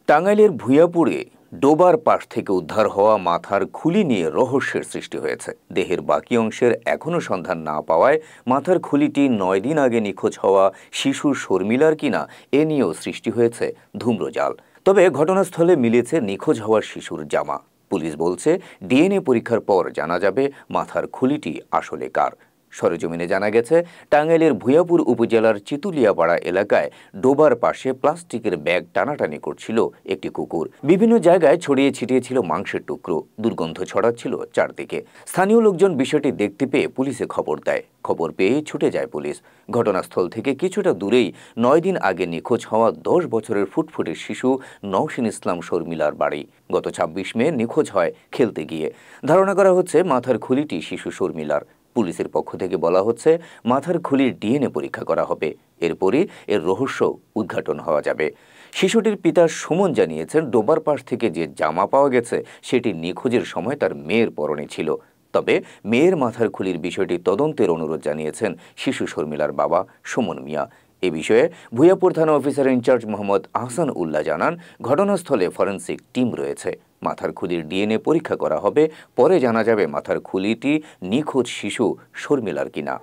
টাঙ্গাইলের ভূঁইয়াপুরে ডোবার পাশ থেকে উদ্ধার হওয়া মাথার খুলি নিয়ে রহস্যের সৃষ্টি হয়েছে। দেহের বাকি অংশের এখনও সন্ধান না পাওয়ায় মাথার খুলিটি ৯ দিন আগে নিখোঁজ হওয়া শিশু শর্মিলার কিনা এ নিয়েও সৃষ্টি হয়েছে ধূম্রজাল। তবে ঘটনাস্থলে মিলেছে নিখোঁজ হওয়া শিশুর জামা। পুলিশ বলছে ডিএনএ পরীক্ষার পর জানা যাবে মাথার খুলিটি আসলে কার। সরেজমিনে জানা গেছে, টাঙ্গাইলের ভূঁইয়াপুর উপজেলার চিতুলিয়াপাড়া এলাকায় ডোবার পাশে প্লাস্টিকের ব্যাগ টানাটানি করছিল একটি কুকুর। বিভিন্ন জায়গায় ছড়িয়ে ছিটিয়ে ছিল মাংসের টুকরো, দুর্গন্ধ ছড়াচ্ছিল চারদিকে। স্থানীয় লোকজন বিষয়টি দেখতে পেয়ে পুলিশে খবর দেয়। খবর পেয়ে ছুটে যায় পুলিশ। ঘটনাস্থল থেকে কিছুটা দূরেই ৯ দিন আগে নিখোঁজ হওয়া ১০ বছরের ফুটফুটে শিশু নওশিন ইসলাম শর্মিলার বাড়ি। গত ২৬ মে নিখোঁজ হয় খেলতে গিয়ে। ধারণা করা হচ্ছে মাথার খুলিটি শিশু শর্মিলার। পুলিশের পক্ষ থেকে বলা হচ্ছে মাথার খুলির ডিএনএ পরীক্ষা করা হবে, এরপরই এর রহস্য উদ্ঘাটন হওয়া যাবে। শিশুটির পিতা সুমন জানিয়েছেন, ডোবার পাশ থেকে যে জামা পাওয়া গেছে সেটি নিখোঁজের সময় তার মেয়ের পরনে ছিল। তবে মেয়ের মাথার খুলির বিষয়টি তদন্তের অনুরোধ জানিয়েছেন শিশু শর্মিলার বাবা সুমন মিয়া। এ বিষয়ে ভূঁইয়াপুর থানা অফিসার ইনচার্জ মোহাম্মদ আহসান উল্লাহ জানান, ঘটনাস্থলে ফরেনসিক টিম রয়েছে। মাথার খুলির ডিএনএ পরীক্ষা করা হবে, পরে জানা যাবে মাথার খুলিটি নিখোঁজ শিশু শর্মিলার কিনা।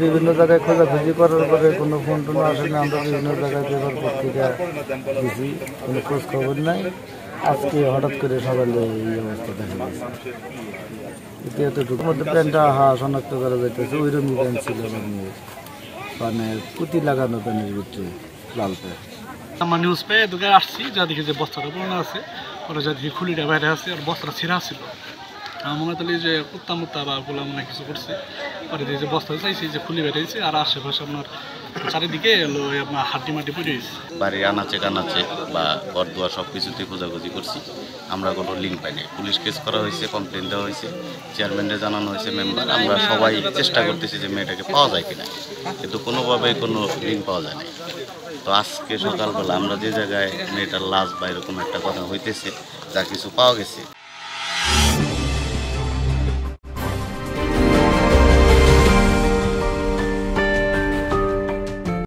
বিভিন্ন জায়গায় খোঁজাখুঁজি করার পরে কোনো ফোন টোন আসে না। আমরা বিভিন্ন জায়গায় পেপার পত্রিকা দিছি, কোনো খোঁজ খবর নাই। আজকে হঠাৎ করে সকালে এই অবস্থা দেখা গেছে। এতটুকু মধ্যে প্যান্টটা শনাক্ত করা যাইতেছে, ওইরকমই প্যান্ট ছিল মানে পুঁতি লাগানো প্যান্টের ভিতরে লাল প্যান্ট। আমার নিউজ পেয়ে দোকানে আসছি, যা দেখি যে বস্তাটা পুরোনো আছে, ওরা যা দেখি খুলিটা বাইরে আছে আর বস্তাটা ছিঁড়া ছিল। আমার মনে হতো যে কুত্তা মুত্তা বা গোলা মনে কিছু করছে, পরে দিয়ে যে বস্তা চাইছি যে খুলি বেরিয়েছে আর আশেপাশে আপনার চারিদিকে এলো আপনার হাড্ডি মাটি পড়ে গেছে। বাড়ির আনাচে কানাচে বা ঘর দুয়ার সব কিছুতেই খোঁজাখুঁজি করছি, আমরা কোনো লিঙ্ক পাইনি। পুলিশ কেস করা হয়েছে, কমপ্লেন দেওয়া হয়েছে, চেয়ারম্যানকে জানানো হয়েছে, মেম্বার। আমরা সবাই চেষ্টা করতেছি যে মেয়েটাকে পাওয়া যায় কিনা, কিন্তু কোনোভাবেই কোনো লিঙ্ক পাওয়া যায় না। তো আজকে সকালবেলা আমরা যে জায়গায় মেয়েটার লাশ বা এরকম একটা কথা হইতেছে, যা কিছু পাওয়া গেছে।